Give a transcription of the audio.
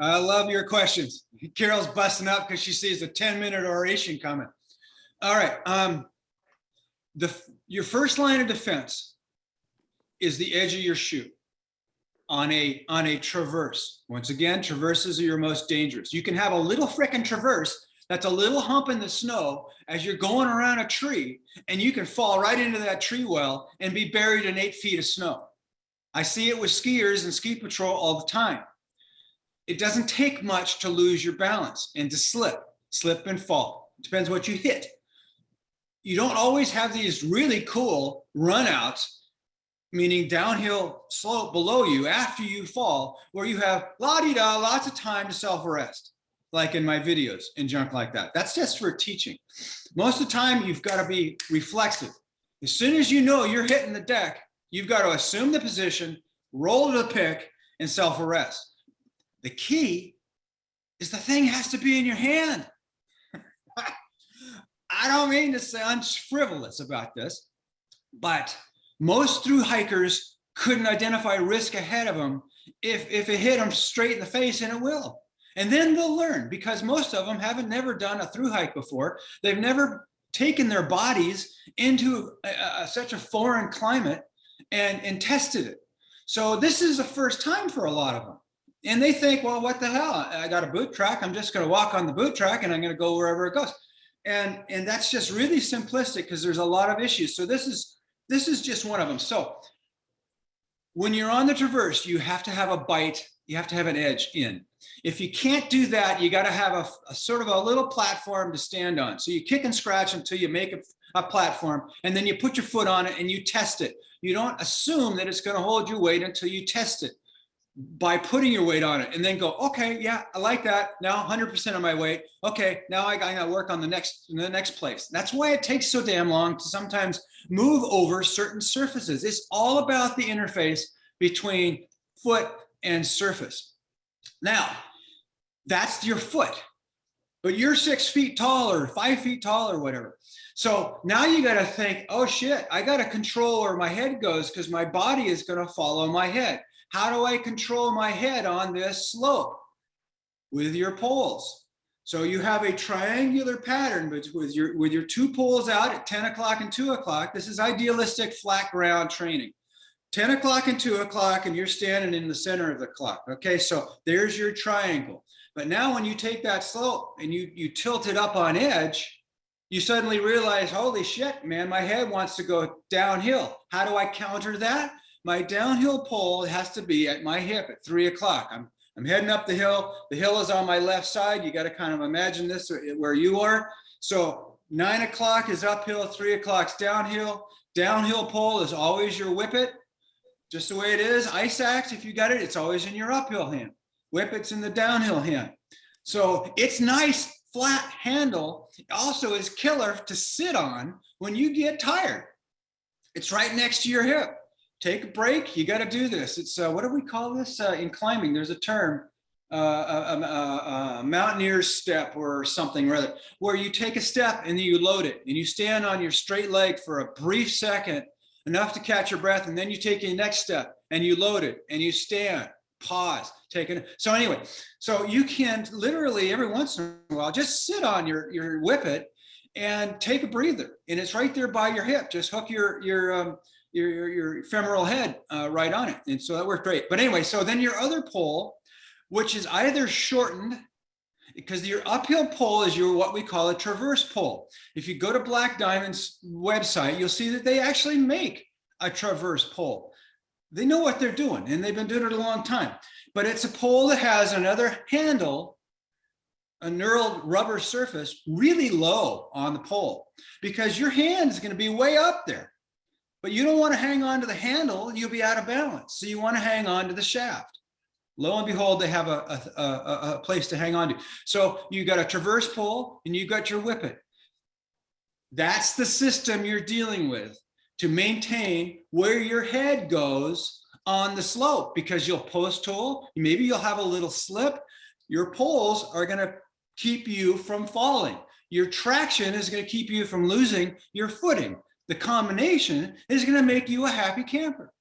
I love your questions. Carol's busting up because she sees a 10-minute oration coming. All right. Your first line of defense is the edge of your chute on a traverse. Once again, traverses are your most dangerous. You can have a little frickin' traverse that's a little hump in the snow as you're going around a tree, and you can fall right into that tree well and be buried in 8 feet of snow. I see it with skiers and ski patrol all the time. It doesn't take much to lose your balance and to slip and fall. It depends what you hit. You don't always have these really cool runouts, meaning downhill slope below you after you fall, where you have la-di-da, lots of time to self-arrest, like in my videos and junk like that. That's just for teaching. Most of the time, you've got to be reflexive. As soon as you know you're hitting the deck, you've got to assume the position, roll to the pick, and self-arrest. The key is the thing has to be in your hand. I don't mean to sound frivolous about this, but most through hikers couldn't identify risk ahead of them if it hit them straight in the face, and it will. And then they'll learn, because most of them haven't never done a through hike before. They've never taken their bodies into such a foreign climate and tested it. So this is the first time for a lot of them. And they think, well, what the hell? I got a boot track. I'm just going to walk on the boot track and I'm going to go wherever it goes. And that's just really simplistic, because there's a lot of issues. So this is just one of them. So when you're on the traverse, you have to have a bite. You have to have an edge in. If you can't do that, you got to have a sort of a little platform to stand on. So you kick and scratch until you make a platform, and then you put your foot on it and you test it. You don't assume that it's going to hold your weight until you test it by putting your weight on it, and then go, okay, yeah, I like that. Now 100% of my weight. Okay, now I got to work on the next place. That's why it takes so damn long to sometimes move over certain surfaces. It's all about the interface between foot and surface. Now, that's your foot, but you're 6 feet tall or 5 feet tall or whatever. So now you got to think, oh shit, I got to control where my head goes, because my body is going to follow my head. How do I control my head on this slope? With your poles. So you have a triangular pattern with your 2 poles out at 10 o'clock and 2 o'clock. This is idealistic flat ground training. 10 o'clock and 2 o'clock, and you're standing in the center of the clock. Okay, so there's your triangle. But now when you take that slope and you tilt it up on edge, you suddenly realize, holy shit, man, my head wants to go downhill. How do I counter that? My downhill pole has to be at my hip at 3 o'clock. I'm heading up the hill. The hill is on my left side. You got to kind of imagine this where you are. So 9 o'clock is uphill, 3 o'clock's downhill. Downhill pole is always your whippet. Just the way it is. Ice axe, if you got it, it's always in your uphill hand. Whippet's in the downhill hand. So it's nice, flat handle. It also is killer to sit on when you get tired. It's right next to your hip. Take a break. You got to do this. It's what do we call this in climbing? There's a term, a mountaineer's step or something rather, where you take a step and then you load it and you stand on your straight leg for a brief second, enough to catch your breath, and then you take your next step and you load it and you stand, pause, take it. So anyway, so you can literally every once in a while just sit on your whippet and take a breather, and it's right there by your hip. Just hook your femoral head right on it. And so that worked great. But anyway, so then your other pole, which is either shortened, because your uphill pole is your what we call a traverse pole. If you go to Black Diamond's website, you'll see that they actually make a traverse pole. They know what they're doing, and they've been doing it a long time. But it's a pole that has another handle, a knurled rubber surface, really low on the pole, because your hand is going to be way up there. But you don't want to hang on to the handle, you'll be out of balance. So you want to hang on to the shaft. Lo and behold, they have a place to hang on to. So you got a traverse pole and you got your whippet. That's the system you're dealing with to maintain where your head goes on the slope, because you'll post tool, maybe you'll have a little slip. Your poles are going to keep you from falling. Your traction is going to keep you from losing your footing. The combination is going to make you a happy camper.